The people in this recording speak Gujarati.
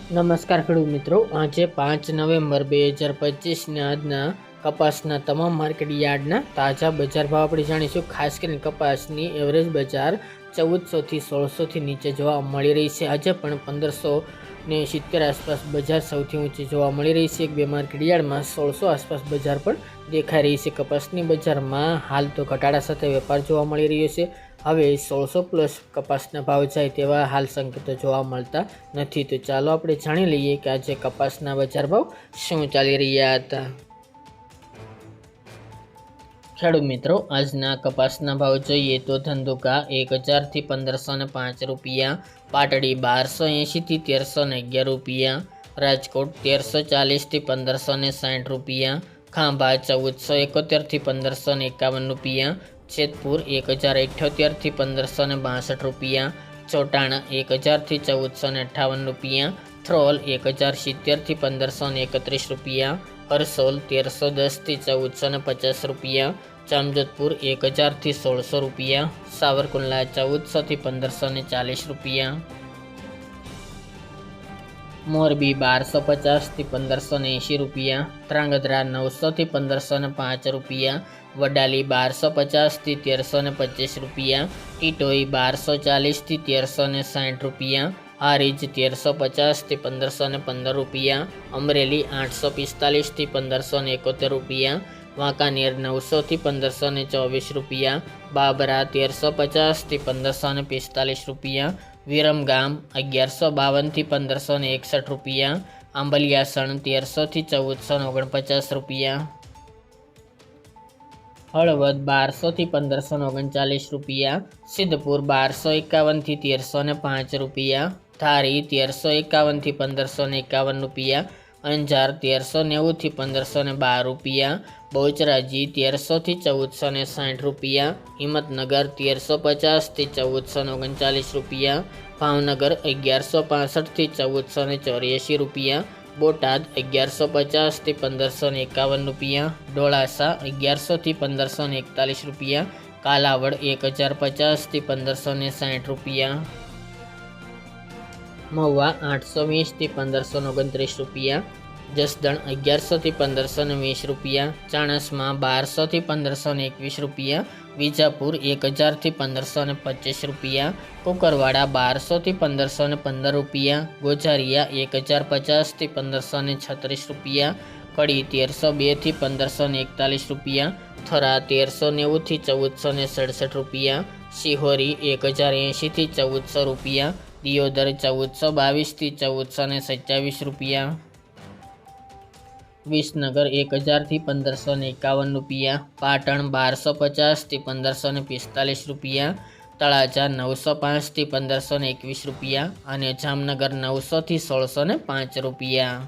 નમસ્કાર ખેડૂત મિત્રો, આજે 5 નવેમ્બર 2025 આજના કપાસના તમામ માર્કેટ યાર્ડના તાજા બજાર ભાવ આપણે જાણીશું। ખાસ કરીને કપાસની એવરેજ બજાર 1400 થી 1600 થી નીચે જોવા મળી રહી છે। આજે પણ 1570 આસપાસ બજાર સૌથી ઊંચી જોવા મળી રહી છે। એક બે માર્કેટ યાર્ડમાં 1600 આસપાસ બજાર પણ દેખાઈ રહી છે। કપાસની બજારમાં હાલ તો ઘટાડા સાથે વેપાર જોવા મળી રહ્યો છે। હવે 1600 પ્લસ કપાસના ભાવ જાય તેવા હાલ સંકેતો જોવા મળતા નથી। તો ચાલો આપણે જાણી લઈએ કે આજે કપાસના બજાર ભાવ શું ચાલી રહ્યા હતા। ખેડૂત મિત્રો, આજના કપાસના ભાવ જોઈએ તો ધંધુકા 1000 થી 1505 રૂપિયા, પાટડી 1280 થી 1311 રૂપિયા, રાજકોટ 1340 થી 1560 રૂપિયા, ખાંભા 1471 થી 1551 રૂપિયા, જેતપુર 1078 થી 1562 રૂપિયા, ચોટાણા 1000 થી 1458 રૂપિયા, થ્રોલ 1070 થી 1531 રૂપિયા, હરસોલ 1310 થી 1450 રૂપિયા, જામજોધપુર 1000 થી 1600 રૂપિયા, સાવરકુંડલા 1400 થી 1540 રૂપિયા, મોરબી 1250 થી 1580 રૂપિયા, ધ્રાંગધ્રા 900 થી 1505 રૂપિયા, વડાલી 1250 થી 1325 રૂપિયા, ટીટોઈ 1240 થી 1360 રૂપિયા, હારીજ 1350 થી 1515 રૂપિયા, અમરેલી 845 થી 1571 રૂપિયા, વાંકાનેર 900 થી 1524 રૂપિયા, બાબરા 1350 થી 1545 રૂપિયા, વિરમગામ 1152 થી 1561 રૂપિયા, આંબલિયાસણ 1300 થી 1449 રૂપિયા, હળવદ 1200 થી 1539 રૂપિયા, સિદ્ધપુર 1251 થી 1305 રૂપિયા, ધારી 1351 થી 1551 રૂપિયા, અંજાર 1390 થી 1512 રૂપિયા, બહુચરાજી 1300 થી 1460 રૂપિયા, હિંમતનગર 1350 થી 1439 રૂપિયા, ભાવનગર 1165 થી 1484 રૂપિયા, બોટાદ 1150 થી 1551 રૂપિયા, ડોળાસા 1100 થી 1541 રૂપિયા, કાલાવડ 1050 થી 1560 રૂપિયા, મહુવા 820 થી 1529 રૂપિયા, જસદણ 1100 થી 1520 રૂપિયા, ચાણસ્મા 1200 થી 1521 રૂપિયા, વિજાપુર 1000 થી 1525 રૂપિયા, કુકરવાડા 1200 થી 1515 રૂપિયા, ગોઝારિયા 1050 થી 1536 રૂપિયા, કડી 1302 થી 1541 રૂપિયા, થરા 1390 થી 1467 રૂપિયા, શિહોરી 1080 થી 1400 રૂપિયા, દિયોદર 1422 થી 1427 રૂપિયા, વિસનગર 1000 થી 1551 રૂપિયા, પાટણ 1250 થી 1545 રૂપિયા, તળાજા 905 થી 1521 રૂપિયા અને જામનગર 900 થી 1605 રૂપિયા।